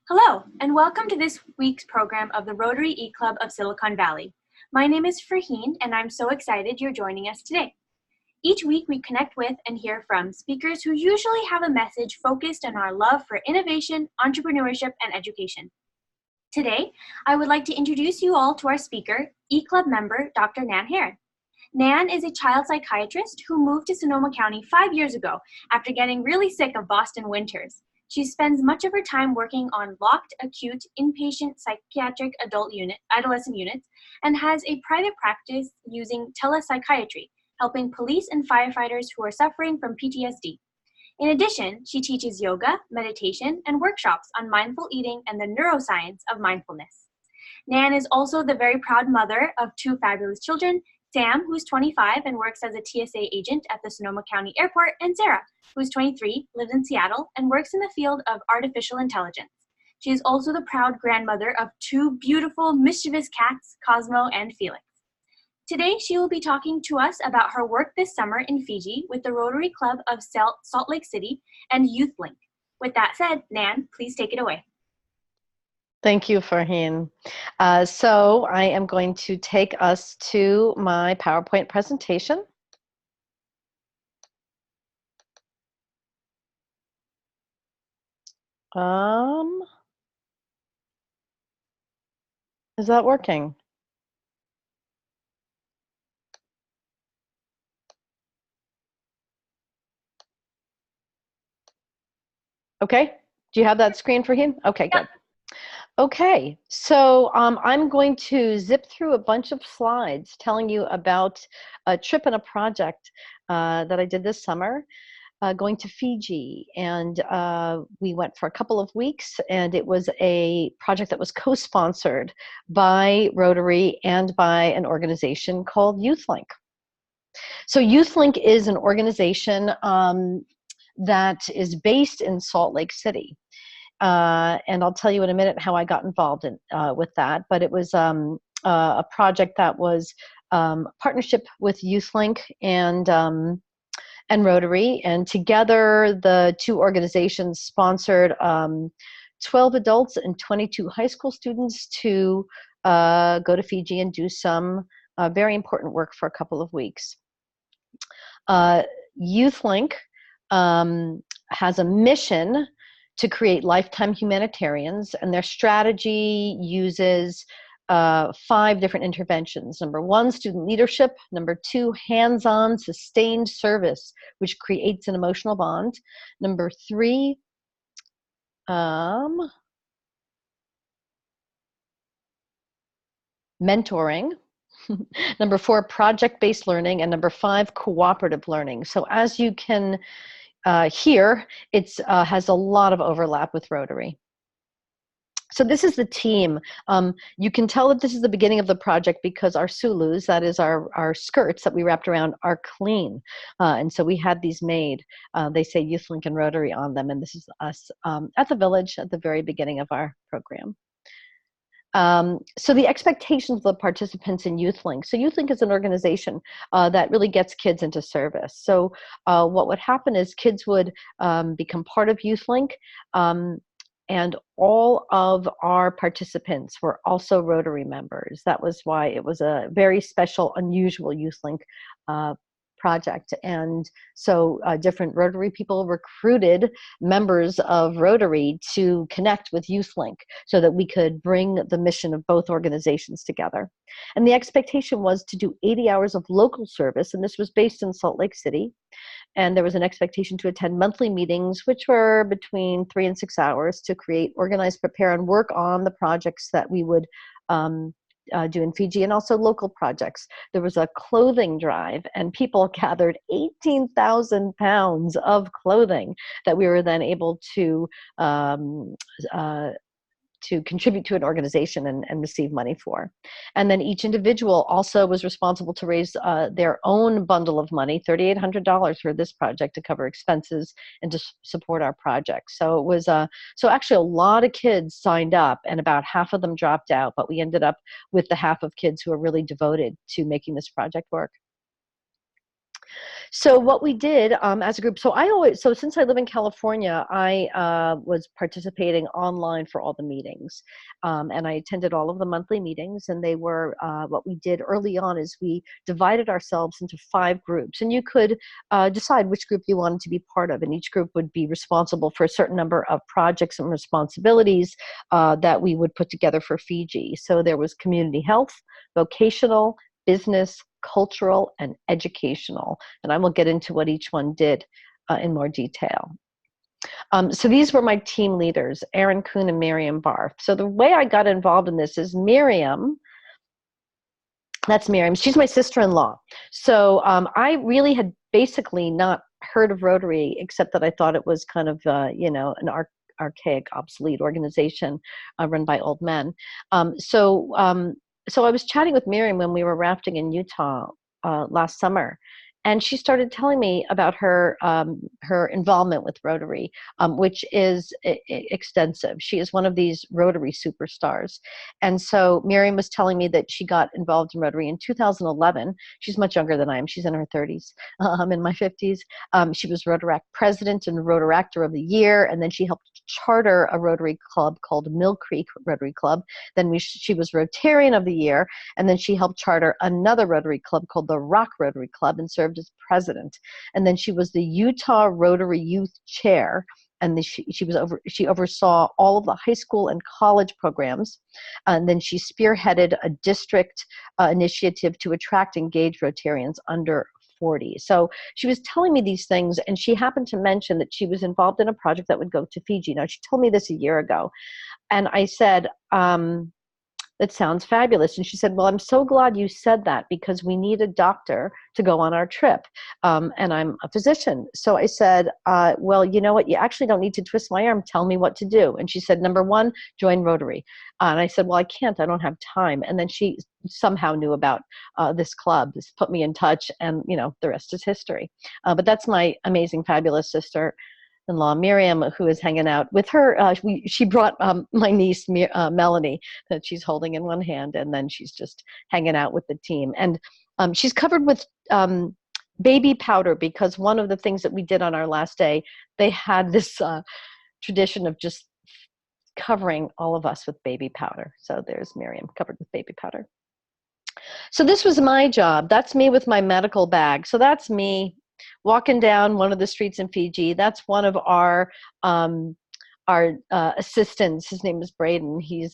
Hello, and welcome to this week's program of the Rotary E-Club of Silicon Valley. My name is Farheen, and I'm so excited you're joining us today. Each week, we connect with and hear from speakers who usually have a message focused on our love for innovation, entrepreneurship, and education. Today, I would like to introduce you all to our speaker, E-Club member, Dr. Nan Herron. Nan is a child psychiatrist who moved to Sonoma County 5 years ago after getting really sick of Boston winters. She spends much of her time working on locked, acute, inpatient psychiatric adolescent units and has a private practice using telepsychiatry, helping police and firefighters who are suffering from PTSD. In addition, she teaches yoga, meditation, and workshops on mindful eating and the neuroscience of mindfulness. Nan is also the very proud mother of 2 fabulous children, Sam, who's 25 and works as a TSA agent at the Sonoma County Airport, and Sarah, who's 23, lives in Seattle, and works in the field of artificial intelligence. She is also the proud grandmother of 2 beautiful, mischievous cats, Cosmo and Felix. Today, she will be talking to us about her work this summer in Fiji with the Rotary Club of Salt Lake City and YouthLink. With that said, Nan, please take it away. Thank you, Farheen. So I am going to take us to my PowerPoint presentation. Is that working? Okay, do you have that screen, Farheen? Okay, good. Okay, so I'm going to zip through a bunch of slides telling you about a trip and a project that I did this summer, going to Fiji. And we went for a couple of weeks, and it was a project that was co-sponsored by Rotary and by an organization called YouthLink. So YouthLink is an organization that is based in Salt Lake City. And I'll tell you in a minute how I got involved with that. But it was a project that was a partnership with YouthLink and Rotary, and together the 2 organizations sponsored 12 adults and 22 high school students to go to Fiji and do some very important work for a couple of weeks. YouthLink has a mission to create lifetime humanitarians, and their strategy uses 5 different interventions. Number 1, student leadership. Number 2, hands-on sustained service, which creates an emotional bond. Number 3, mentoring. Number 4, project-based learning. And number 5, cooperative learning. So as you can here, it has a lot of overlap with Rotary. So this is the team. You can tell that this is the beginning of the project because our sulus, that is our skirts that we wrapped around, are clean. And so we had these made. They say YouthLink and Rotary on them, and this is us at the village at the very beginning of our program. So the expectations of the participants in YouthLink. So YouthLink is an organization that really gets kids into service. So what would happen is kids would become part of YouthLink, and all of our participants were also Rotary members. That was why it was a very special, unusual YouthLink project. And so different Rotary people recruited members of Rotary to connect with YouthLink so that we could bring the mission of both organizations together. And the expectation was to do 80 hours of local service, and this was based in Salt Lake City. And there was an expectation to attend monthly meetings, which were between 3 and 6 hours, to create, organize, prepare, and work on the projects that we would do in Fiji, and also local projects. There was a clothing drive, and people gathered 18,000 pounds of clothing that we were then able to contribute to an organization and receive money for. And then each individual also was responsible to raise their own bundle of money, $3,800 for this project, to cover expenses and to support our project. So it was so actually a lot of kids signed up, and about half of them dropped out, but we ended up with the half of kids who are really devoted to making this project work. So what we did as a group, so since I live in California, I was participating online for all the meetings. And I attended all of the monthly meetings, and they were, what we did early on is we divided ourselves into 5 groups, and you could decide which group you wanted to be part of, and each group would be responsible for a certain number of projects and responsibilities that we would put together for Fiji. So there was community health, vocational, business, cultural, and educational. And I will get into what each one did in more detail. So these were my team leaders, Erin Kuhn and Miriam Barth. So the way I got involved in this is Miriam, that's Miriam, she's my sister-in-law. So I really had basically not heard of Rotary, except that I thought it was kind of, an archaic, obsolete organization run by old men. So I was chatting with Miriam when we were rafting in Utah last summer, and she started telling me about her involvement with Rotary, which is extensive. She is one of these Rotary superstars. And so Miriam was telling me that she got involved in Rotary in 2011. She's much younger than I am. She's in her 30s. I'm in my 50s. She was Rotaract President and Rotaractor of the Year, and then she helped charter a Rotary Club called Mill Creek Rotary Club. Then she was Rotarian of the Year, and then she helped charter another Rotary Club called the Rock Rotary Club and served as president. And then she was the Utah Rotary Youth Chair, and she oversaw all of the high school and college programs. And then she spearheaded a district initiative to attract engaged Rotarians under 40. So she was telling me these things, and she happened to mention that she was involved in a project that would go to Fiji. Now, she told me this a year ago, and I said, that sounds fabulous. And she said, well, I'm so glad you said that, because we need a doctor to go on our trip. And I'm a physician. So I said, well, you know what? You actually don't need to twist my arm. Tell me what to do. And she said, number 1, join Rotary. And I said, well, I can't. I don't have time. And then she somehow knew about this club. This put me in touch. And, the rest is history. But that's my amazing, fabulous sister-in-law, Miriam, who is hanging out with her. She brought my niece, Melanie, that she's holding in one hand, and then she's just hanging out with the team. And she's covered with baby powder, because one of the things that we did on our last day, they had this tradition of just covering all of us with baby powder. So there's Miriam covered with baby powder. So this was my job. That's me with my medical bag. So that's me walking down one of the streets in Fiji. That's one of our assistants. His name is Braden. He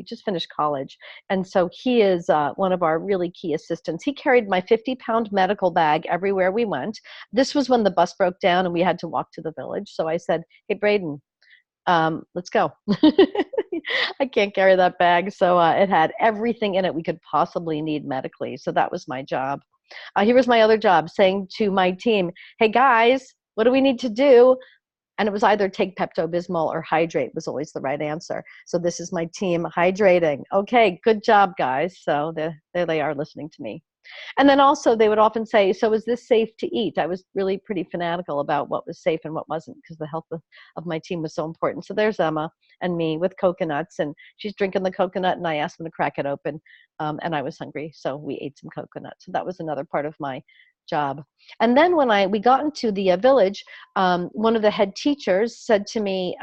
just finished college, and so he is one of our really key assistants. He carried my 50-pound medical bag everywhere we went. This was when the bus broke down and we had to walk to the village. So I said, hey, Braden, let's go. I can't carry that bag. So it had everything in it we could possibly need medically. So that was my job. Here was my other job, saying to my team, hey guys, what do we need to do? And it was either take Pepto-Bismol or hydrate was always the right answer. So this is my team hydrating. Okay, good job, guys. So there they are listening to me. And then also they would often say, so is this safe to eat? I was really pretty fanatical about what was safe and what wasn't, because the health of my team was so important. So there's Emma and me with coconuts, and she's drinking the coconut, and I asked them to crack it open, and I was hungry, so we ate some coconut. So that was another part of my job. And then when we got into the village, one of the head teachers said to me,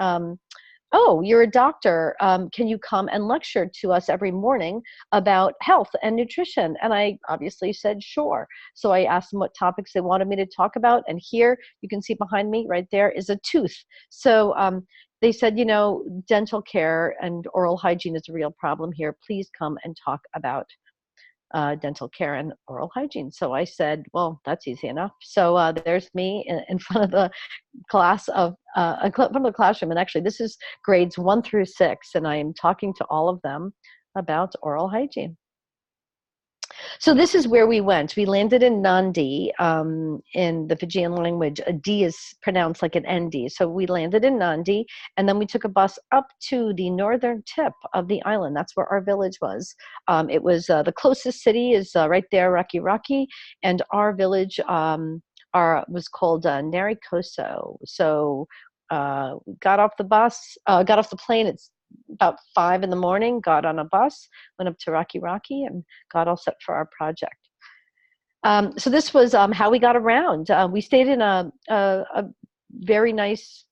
oh, you're a doctor. Can you come and lecture to us every morning about health and nutrition? And I obviously said, sure. So I asked them what topics they wanted me to talk about. And here you can see behind me right there is a tooth. So they said, dental care and oral hygiene is a real problem here. Please come and talk about dental care and oral hygiene. So I said, well, that's easy enough. So there's me in front of the classroom. And actually this is grades 1 through 6. And I am talking to all of them about oral hygiene. So this is where we went. We landed in Nandi. In the Fijian language, a D is pronounced like an ND. So we landed in Nandi, and then we took a bus up to the northern tip of the island. That's where our village was. It was the closest city is right there, Raki Raki, and our village was called Narikoso. So we got off the plane. It's about 5 in the morning, got on a bus, went up to Raki Raki, and got all set for our project. So this was how we got around. We stayed in a very nice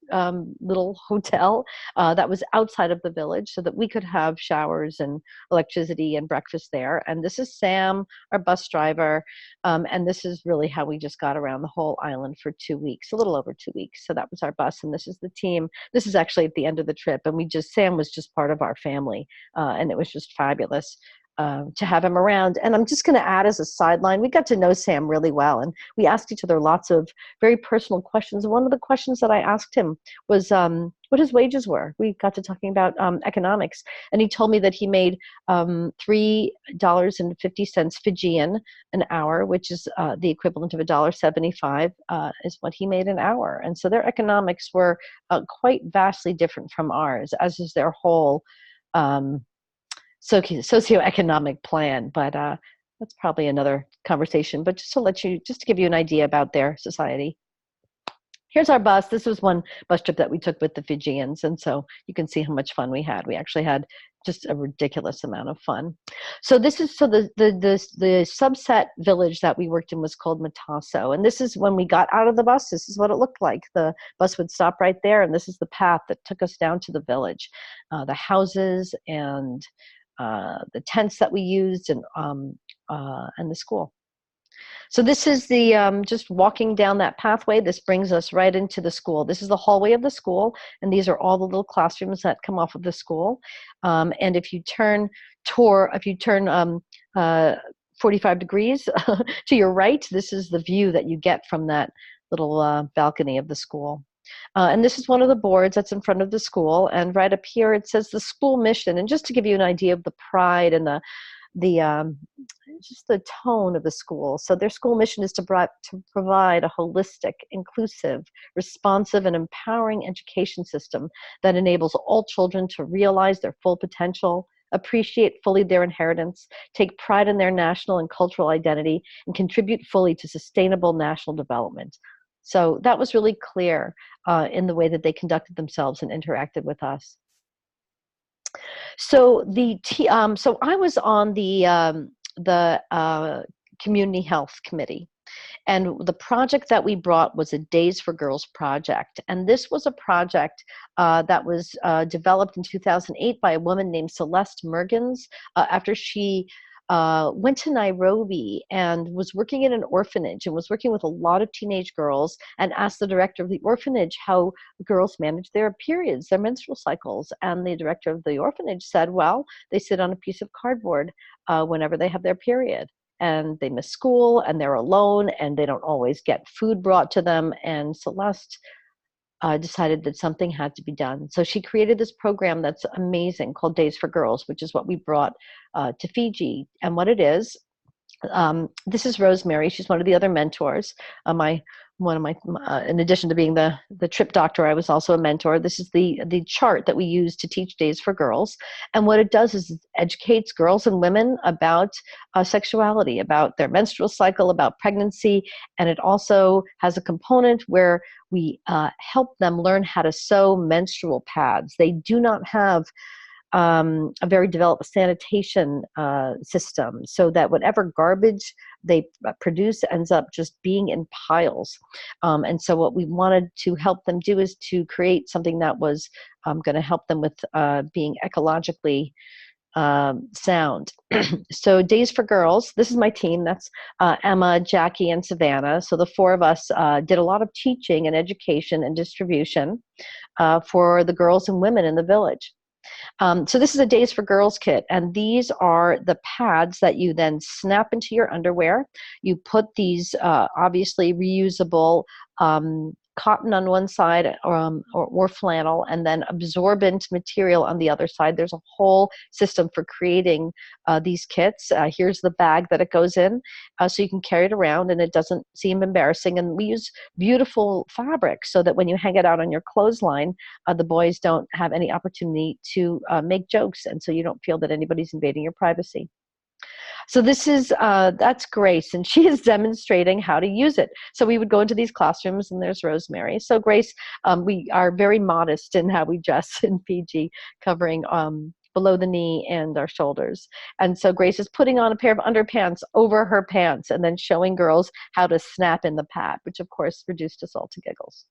little hotel that was outside of the village so that we could have showers and electricity and breakfast there. And this is Sam, our bus driver. And this is really how we just got around the whole island for 2 weeks, a little over 2 weeks. So that was our bus. And this is the team. This is actually at the end of the trip. And Sam was just part of our family. And it was just fabulous. To have him around. And I'm just going to add as a sideline, we got to know Sam really well, and we asked each other lots of very personal questions. One of the questions that I asked him was what his wages were. We got to talking about economics, and he told me that he made $3.50 Fijian an hour, which is the equivalent of $1.75 is what he made an hour. And so their economics were quite vastly different from ours, as is their whole socioeconomic plan, but that's probably another conversation. But just to give you an idea about their society. Here's our bus. This was one bus trip that we took with the Fijians, and so you can see how much fun we had. We actually had just a ridiculous amount of fun. So the subset village that we worked in was called Mataso, and this is when we got out of the bus. This is what it looked like. The bus would stop right there, and this is the path that took us down to the village, the houses and the tents that we used, and the school. So this is the just walking down that pathway. This brings us right into the school. This is the hallway of the school, and these are all the little classrooms that come off of the school. And if you turn 45 degrees to your right, this is the view that you get from that little balcony of the school. And this is one of the boards that's in front of the school. And right up here, it says the school mission. And just to give you an idea of the pride and the just the tone of the school. So their school mission is to provide a holistic, inclusive, responsive, and empowering education system that enables all children to realize their full potential, appreciate fully their inheritance, take pride in their national and cultural identity, and contribute fully to sustainable national development. So that was really clear in the way that they conducted themselves and interacted with us. So so I was on the community health committee, and the project that we brought was a Days for Girls project. And this was a project that was developed in 2008 by a woman named Celeste Mergens after she went to Nairobi and was working in an orphanage and was working with a lot of teenage girls, and asked the director of the orphanage how girls manage their periods, their menstrual cycles. And the director of the orphanage said, well, they sit on a piece of cardboard whenever they have their period. And they miss school, and they're alone, and they don't always get food brought to them. And Celeste decided that something had to be done. So she created this program that's amazing called Days for Girls, which is what we brought to Fiji. And what it is, this is Rosemary. She's one of the other mentors. In addition to being the trip doctor, I was also a mentor. This is the chart that we use to teach Days for Girls. And what it does is it educates girls and women about sexuality, about their menstrual cycle, about pregnancy. And it also has a component where we help them learn how to sew menstrual pads. They do not have a very developed sanitation system, so that whatever garbage they produce ends up just being in piles. And so what we wanted to help them do is to create something that was going to help them with being ecologically sound. So Days for Girls, this is my team. That's Emma, Jackie, and Savannah. So the four of us did a lot of teaching and education and distribution for the girls and women in the village. So this is a Days for Girls kit, and these are the pads that you then snap into your underwear. You put these obviously reusable cotton on one side or flannel, and then absorbent material on the other side. There's a whole system for creating these kits. Here's the bag that it goes in, so you can carry it around and it doesn't seem embarrassing. And we use beautiful fabric so that when you hang it out on your clothesline, the boys don't have any opportunity to make jokes, and so you don't feel that anybody's invading your privacy. So this is, that's Grace, and she is demonstrating how to use it. So we would go into these classrooms, and there's Rosemary. So Grace, we are very modest in how we dress in Fiji, covering below the knee and our shoulders. And so Grace is putting on a pair of underpants over her pants and then showing girls how to snap in the pad, which of course reduced us all to giggles.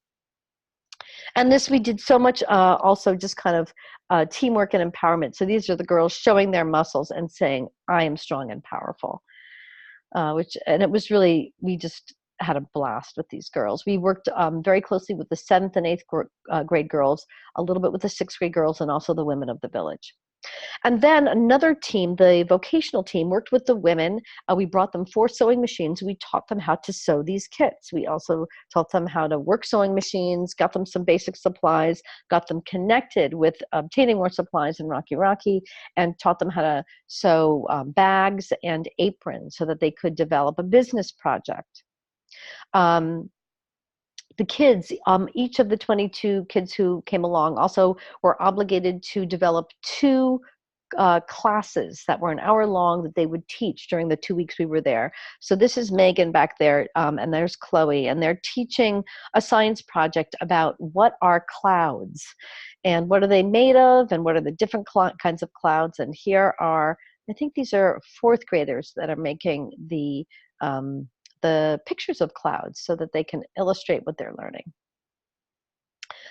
And this we did so much also just kind of teamwork and empowerment. So these are the girls showing their muscles and saying, I am strong and powerful. And it was really, we just had a blast with these girls. We worked very closely with the 7th and 8th grade girls, a little bit with the 6th grade girls, and also the women of the village. And then another team, the vocational team, worked with the women. We brought them 4 sewing machines. We taught them how to sew these kits. We also taught them how to work sewing machines, got them some basic supplies, got them connected with obtaining more supplies in Rocky, and taught them how to sew bags and aprons so that they could develop a business project. The kids, each of the 22 kids who came along also were obligated to develop 2 classes that were an hour long that they would teach during the 2 weeks we were there. So this is Megan back there, and there's Chloe, and they're teaching a science project about what are clouds and what are they made of and what are the different kinds of clouds. And here are, I think these are 4th graders that are making the pictures of clouds so that they can illustrate what they're learning.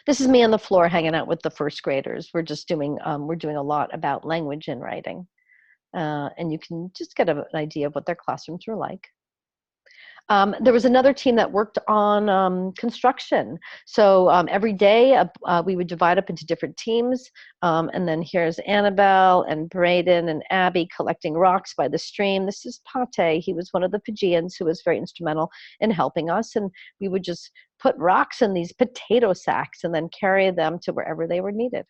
This is me on the floor hanging out with the 1st graders. We're just doing, we're doing a lot about language and writing. And you can just get an idea of what their classrooms were like. There was another team that worked on construction. So every day we would divide up into different teams. And then here's Annabelle and Braden and Abby collecting rocks by the stream. This is Pate. He was one of the Fijians who was very instrumental in helping us. And we would just put rocks in these potato sacks and then carry them to wherever they were needed.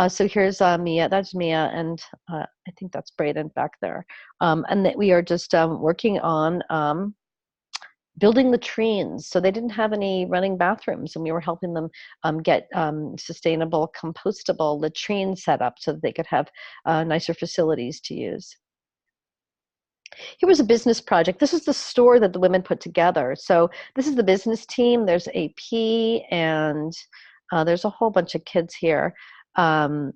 So here's Mia, that's Mia, and I think that's Braden back there. And that we are just working on building latrines. So they didn't have any running bathrooms, and we were helping them get sustainable, compostable latrines set up so that they could have nicer facilities to use. Here was a business project. This is the store that the women put together. So this is the business team. There's AP, and there's a whole bunch of kids here. What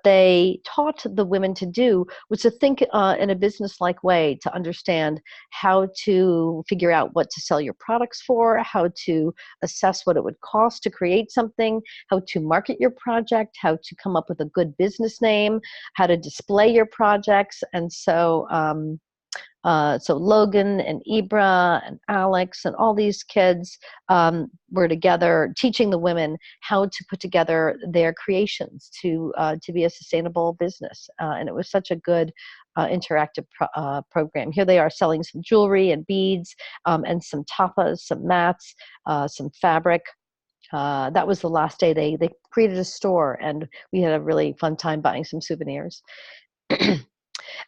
they taught the women to do was to think in a business-like way, to understand how to figure out what to sell your products for, how to assess what it would cost to create something, how to market your project, how to come up with a good business name, how to display your projects. And so so Logan and Ibra and Alex and all these kids were together teaching the women how to put together their creations to be a sustainable business. And it was such a good interactive program. Here they are selling some jewelry and beads and some tapas, some mats, some fabric. That was the last day. They created a store, and we had a really fun time buying some souvenirs.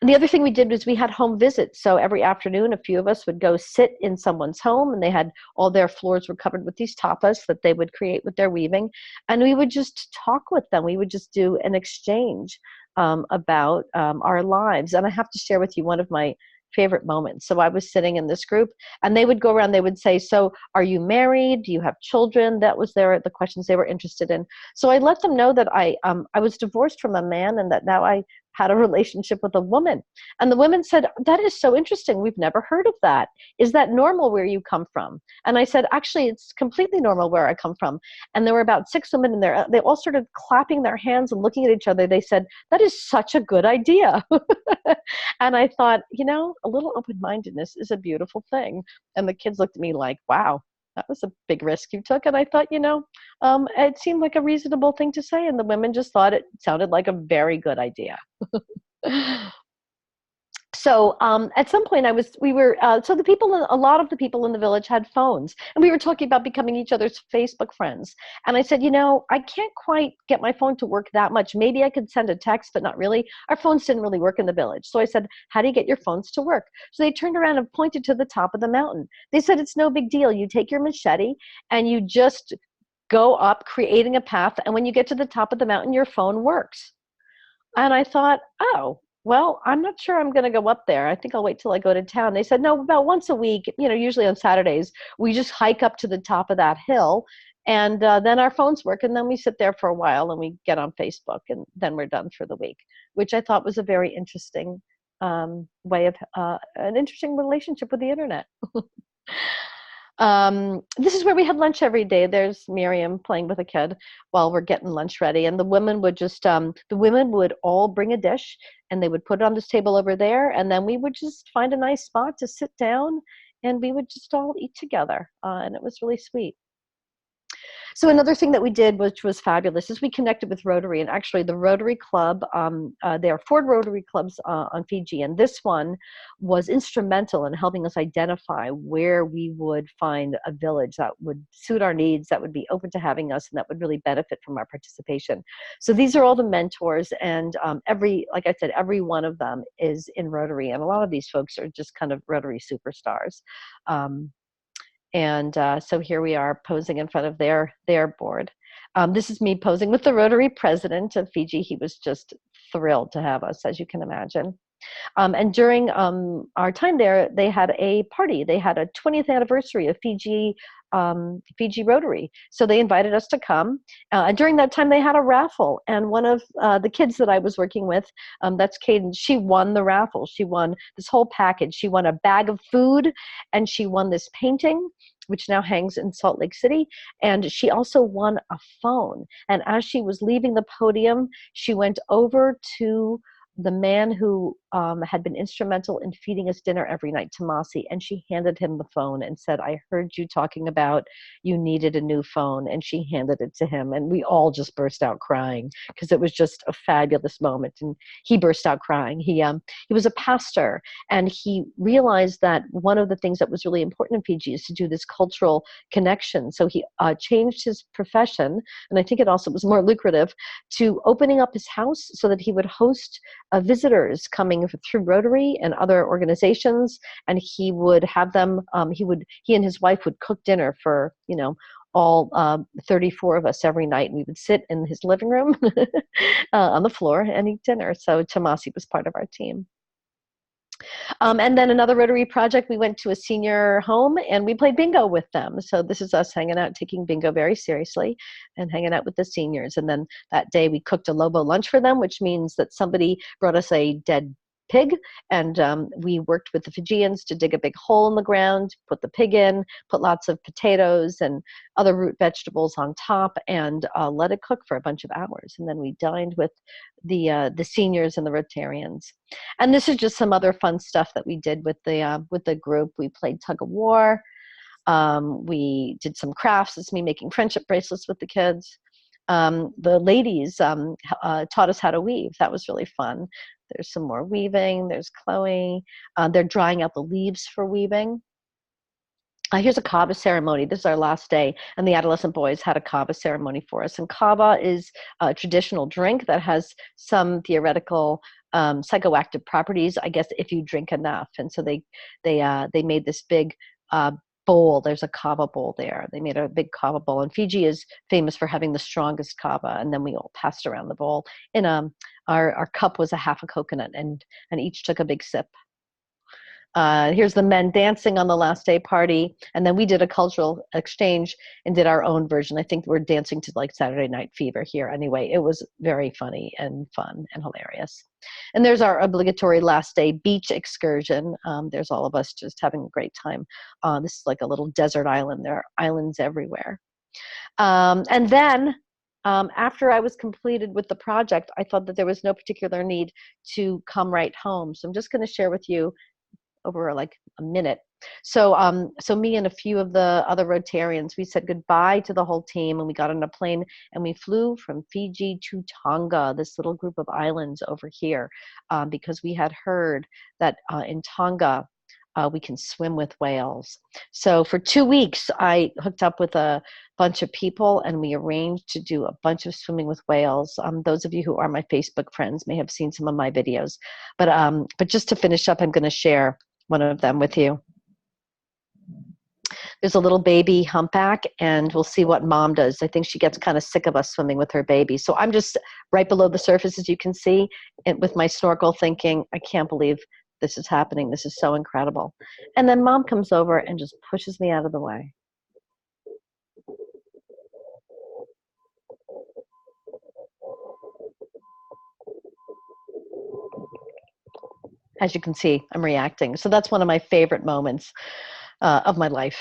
And the other thing we did was we had home visits. So every afternoon, a few of us would go sit in someone's home, and they had all their floors were covered with these tapas that they would create with their weaving. And we would just talk with them. We would just do an exchange about our lives. And I have to share with you one of my favorite moments. So I was sitting in this group, and they would go around, they would say, so are you married? Do you have children? That was the questions they were interested in. So I let them know that I was divorced from a man, and that now I had a relationship with a woman. And the women said, that is so interesting. We've never heard of that. Is that normal where you come from? And I said, actually, it's completely normal where I come from. And there were about 6 women in there. They all started clapping their hands and looking at each other. They said, that is such a good idea. And I thought, you know, a little open-mindedness is a beautiful thing. And the kids looked at me like, wow, that was a big risk you took. And I thought, you know, it seemed like a reasonable thing to say. And the women just thought it sounded like a very good idea. So at some point so a lot of the people in the village had phones, and we were talking about becoming each other's Facebook friends. And I said, you know, I can't quite get my phone to work that much. Maybe I could send a text, but not really. Our phones didn't really work in the village. So I said, how do you get your phones to work? So they turned around and pointed to the top of the mountain. They said, it's no big deal. You take your machete and you just go up creating a path. And when you get to the top of the mountain, your phone works. And I thought, oh, well, I'm not sure I'm going to go up there. I think I'll wait till I go to town. They said, no, about once a week, you know, usually on Saturdays, we just hike up to the top of that hill And then our phones work, and then we sit there for a while and we get on Facebook, and then we're done for the week, which I thought was a very interesting way of an interesting relationship with the internet. This is where we had lunch every day. There's Miriam playing with a kid while we're getting lunch ready. And the women would just, the women would all bring a dish and they would put it on this table over there. And then we would just find a nice spot to sit down and we would just all eat together. And it was really sweet. So another thing that we did, which was fabulous, is we connected with Rotary. And actually the Rotary Club, there are 4 Rotary Clubs on Fiji, and this one was instrumental in helping us identify where we would find a village that would suit our needs, that would be open to having us, and that would really benefit from our participation. So these are all the mentors, and like I said, every one of them is in Rotary, and a lot of these folks are just kind of Rotary superstars. So here we are posing in front of their board. This is me posing with the Rotary president of Fiji. He was just thrilled to have us, as you can imagine. And during our time there, they had a party. They had a 20th anniversary of Fiji Rotary. So they invited us to come. During that time, they had a raffle. And one of the kids that I was working with, that's Kaden, she won the raffle. She won this whole package. She won a bag of food, and she won this painting, which now hangs in Salt Lake City. And she also won a phone. And as she was leaving the podium, she went over to the man who had been instrumental in feeding us dinner every night, Tomasi, and she handed him the phone and said, "I heard you talking about you needed a new phone," and she handed it to him, and we all just burst out crying because it was just a fabulous moment, and he burst out crying. He was a pastor, and he realized that one of the things that was really important in Fiji is to do this cultural connection, so he changed his profession, and I think it also was more lucrative, to opening up his house so that he would host visitors coming through Rotary and other organizations, and he would have them, he and his wife would cook dinner for, all 34 of us every night, and we would sit in his living room on the floor and eat dinner. So Tomasi was part of our team. And then another Rotary project, we went to a senior home and we played bingo with them. So this is us hanging out, taking bingo very seriously and hanging out with the seniors. And then that day we cooked a Lobo lunch for them, which means that somebody brought us a dead pig, and we worked with the Fijians to dig a big hole in the ground, put the pig in, put lots of potatoes and other root vegetables on top, and let it cook for a bunch of hours. And then we dined with the seniors and the Rotarians. And this is just some other fun stuff that we did with the group. We played tug of war. We did some crafts. It's me making friendship bracelets with the kids. The ladies taught us how to weave. That was really fun. There's some more weaving. There's Chloe. They're drying out the leaves for weaving. Here's a kava ceremony. This is our last day, and the adolescent boys had a kava ceremony for us. And kava is a traditional drink that has some theoretical psychoactive properties, I guess, if you drink enough. And so they made this big bowl. There's a kava bowl there. They made a big kava bowl, and Fiji is famous for having the strongest kava. And then we all passed around the bowl. In our cup was a half a coconut, and each took a big sip. Here's the men dancing on the last day party, and then we did a cultural exchange and did our own version. I think we're dancing to like Saturday Night Fever here. Anyway, it was very funny and fun and hilarious. And there's our obligatory last day beach excursion. There's all of us just having a great time. This is like a little desert island. There are islands everywhere. And then after I was completed with the project, I thought that there was no particular need to come right home. So I'm just going to share with you over like a minute. So me and a few of the other Rotarians, we said goodbye to the whole team, and we got on a plane and we flew from Fiji to Tonga, this little group of islands over here, because we had heard that in Tonga, we can swim with whales. So for 2 weeks, I hooked up with a bunch of people, and we arranged to do a bunch of swimming with whales. Those of you who are my Facebook friends may have seen some of my videos. But just to finish up, I'm going to share one of them with you. There's a little baby humpback, and we'll see what mom does. I think she gets kind of sick of us swimming with her baby. So I'm just right below the surface, as you can see, and with my snorkel thinking, I can't believe this is happening. This is so incredible. And then mom comes over and just pushes me out of the way. As you can see, I'm reacting. So that's one of my favorite moments of my life.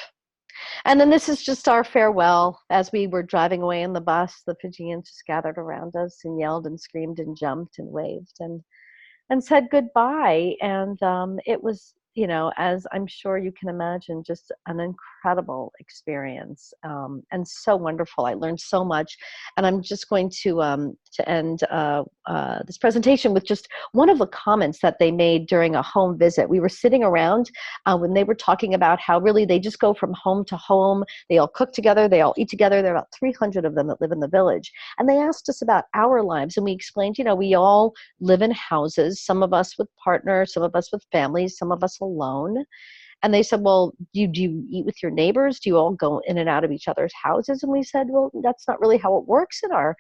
And then this is just our farewell. As we were driving away in the bus, the Fijians just gathered around us and yelled and screamed and jumped and waved and said goodbye. And it was, as I'm sure you can imagine, just an incredible experience and so wonderful. I learned so much. And I'm just going to end this presentation with just one of the comments that they made during a home visit. We were sitting around when they were talking about how really they just go from home to home. They all cook together. They all eat together. There are about 300 of them that live in the village. And they asked us about our lives. And we explained, we all live in houses, some of us with partners, some of us with families, some of us alone. And they said, well, do you eat with your neighbors? Do you all go in and out of each other's houses? And we said, well, that's not really how it works in our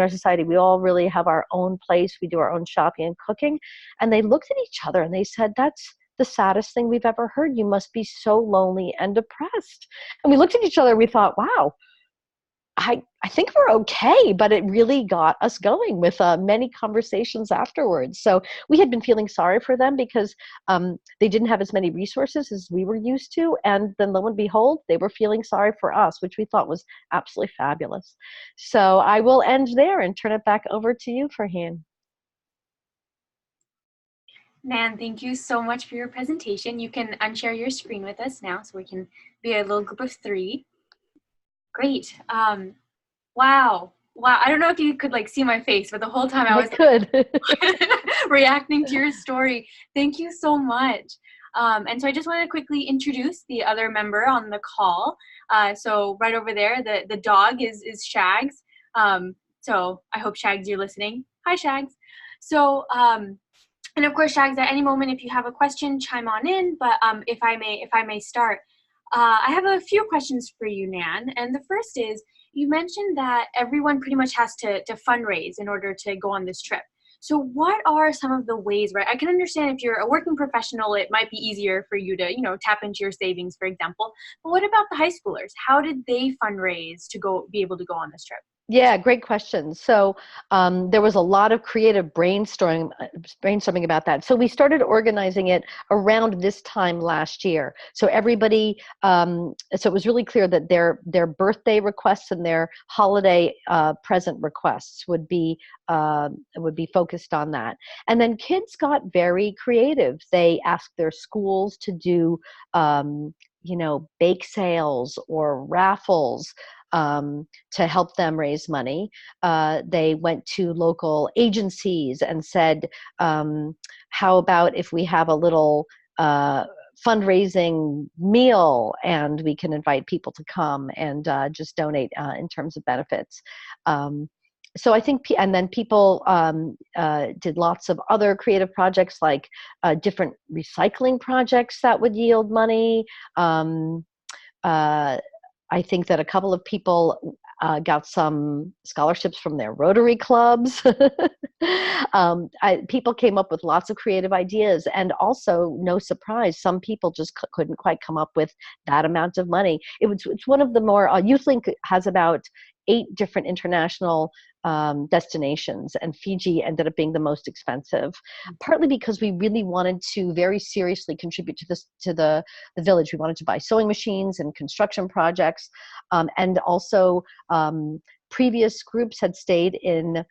society. We all really have our own place. We do our own shopping and cooking. And they looked at each other and they said, that's the saddest thing we've ever heard. You must be so lonely and depressed. And we looked at each other and we thought, wow, I think we're okay, but it really got us going with many conversations afterwards. So we had been feeling sorry for them because they didn't have as many resources as we were used to. And then lo and behold, they were feeling sorry for us, which we thought was absolutely fabulous. So I will end there and turn it back over to you, Farheen. Nan, thank you so much for your presentation. You can unshare your screen with us now so we can be a little group of 3. Great. Wow. I don't know if you could see my face, but the whole time I was reacting to your story. Thank you so much. And so I just want to quickly introduce the other member on the call. So right over there, the dog is Shags. So I hope, Shags, you're listening. Hi, Shags. So, and of course, Shags, at any moment, if you have a question, chime on in. But if I may start, I have a few questions for you, Nan. And the first is, you mentioned that everyone pretty much has to fundraise in order to go on this trip. So what are some of the ways, right? I can understand if you're a working professional, it might be easier for you to, tap into your savings, for example. But what about the high schoolers? How did they fundraise to be able to go on this trip? Yeah, great question. So there was a lot of creative brainstorming about that. So we started organizing it around this time last year. So everybody, so it was really clear that their birthday requests and their holiday present requests would be focused on that. And then kids got very creative. They asked their schools to do, bake sales or raffles. To help them raise money. They went to local agencies and said, how about if we have a little fundraising meal and we can invite people to come and just donate in terms of benefits. So I think, and then people did lots of other creative projects like different recycling projects that would yield money. I think that a couple of people got some scholarships from their Rotary clubs. People came up with lots of creative ideas, and also, no surprise, some people just couldn't quite come up with that amount of money. It's one of the more, YouthLink has about 8 different international destinations, and Fiji ended up being the most expensive, partly because we really wanted to very seriously contribute to the village. We wanted to buy sewing machines and construction projects, and also previous groups had stayed in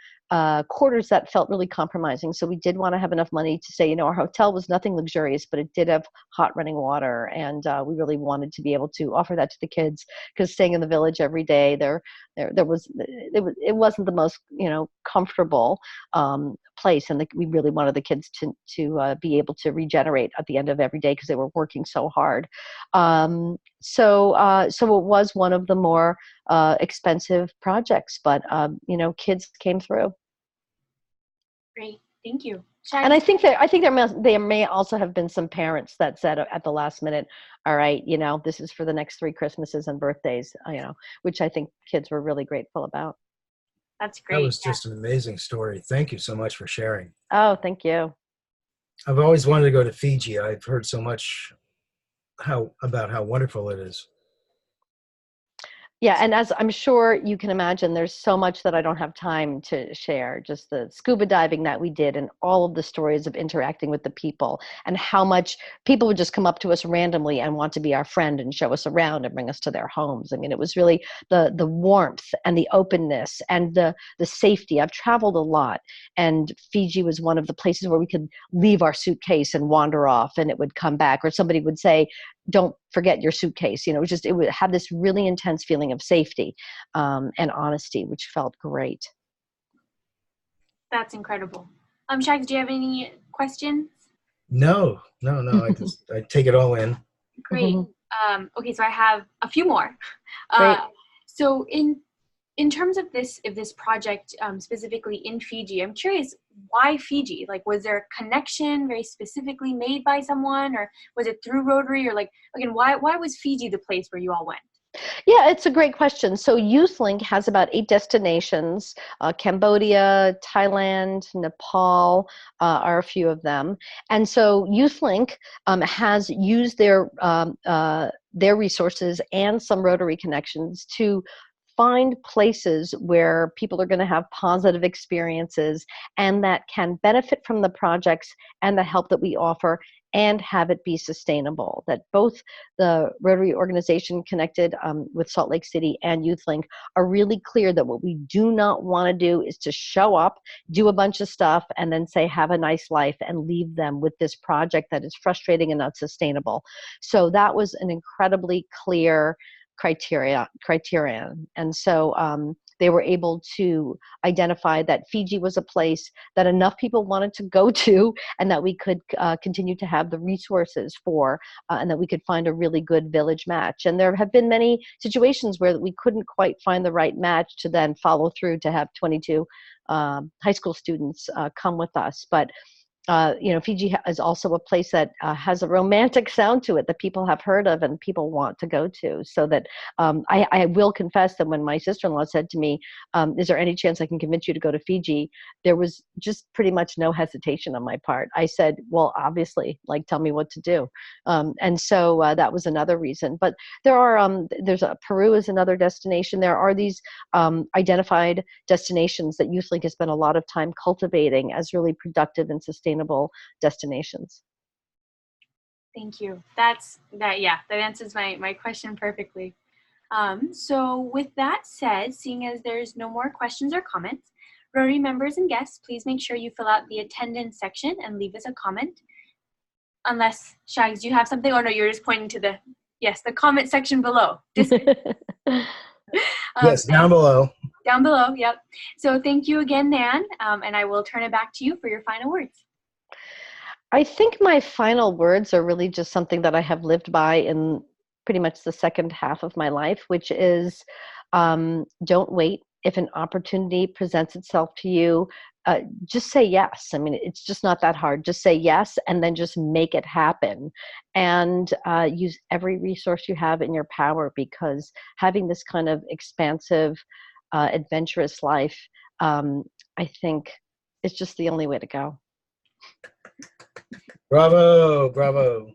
quarters that felt really compromising. So we did want to have enough money to say, our hotel was nothing luxurious, but it did have hot running water. And we really wanted to be able to offer that to the kids, because staying in the village every day, it wasn't the most, comfortable place. And we really wanted the kids to be able to regenerate at the end of every day because they were working so hard. So it was one of the more expensive projects, but kids came through. Great, thank you. And I think there may also have been some parents that said at the last minute, all right, this is for the next 3 Christmases and birthdays, which I think kids were really grateful about. That's great. That was just an amazing story. Thank you so much for sharing. Oh, thank you. I've always wanted to go to Fiji. I've heard so much about how wonderful it is. Yeah, and as I'm sure you can imagine, there's so much that I don't have time to share. Just the scuba diving that we did and all of the stories of interacting with the people and how much people would just come up to us randomly and want to be our friend and show us around and bring us to their homes. I mean, it was really the warmth and the openness and the safety. I've traveled a lot, and Fiji was one of the places where we could leave our suitcase and wander off and it would come back, or somebody would say, don't forget your suitcase. You know, it would have this really intense feeling of safety and honesty, which felt great. That's incredible. Shags, do you have any questions? No. I take it all in. Great. Okay, so I have a few more. Great. So in terms of this project specifically in Fiji, I'm curious, why Fiji? Like, was there a connection very specifically made by someone, or was it through Rotary, or like, again, why was Fiji the place where you all went? Yeah, it's a great question. So YouthLink has about 8 destinations. Cambodia, Thailand, Nepal are a few of them. And so YouthLink has used their resources and some Rotary connections to find places where people are going to have positive experiences and that can benefit from the projects and the help that we offer and have it be sustainable. That both the Rotary organization connected with Salt Lake City and YouthLink are really clear that what we do not want to do is to show up, do a bunch of stuff, and then say, have a nice life, and leave them with this project that is frustrating and not sustainable. So that was an incredibly clear criterion. And so they were able to identify that Fiji was a place that enough people wanted to go to, and that we could continue to have the resources for, and that we could find a really good village match. And there have been many situations where we couldn't quite find the right match to then follow through to have 22 high school students come with us. But Fiji is also a place that has a romantic sound to it that people have heard of and people want to go to. So that I will confess that when my sister-in-law said to me, is there any chance I can convince you to go to Fiji? There was just pretty much no hesitation on my part. I said, well, obviously, like, tell me what to do. And so that was another reason. But Peru is another destination. There are these identified destinations that YouthLink has spent a lot of time cultivating as really productive and sustainable destinations. Thank you. That answers my question perfectly. So with that said, seeing as there's no more questions or comments, Rotary members and guests, please make sure you fill out the attendance section and leave us a comment. Unless, Shags, do you have something? Or no, you're just pointing to the comment section below. Yes, down below. Down below, yep. So thank you again, Nan, and I will turn it back to you for your final words. I think my final words are really just something that I have lived by in pretty much the second half of my life, which is don't wait. If an opportunity presents itself to you, just say yes. I mean, it's just not that hard. Just say yes, and then just make it happen. And use every resource you have in your power, because having this kind of expansive, adventurous life, I think, is just the only way to go. Bravo.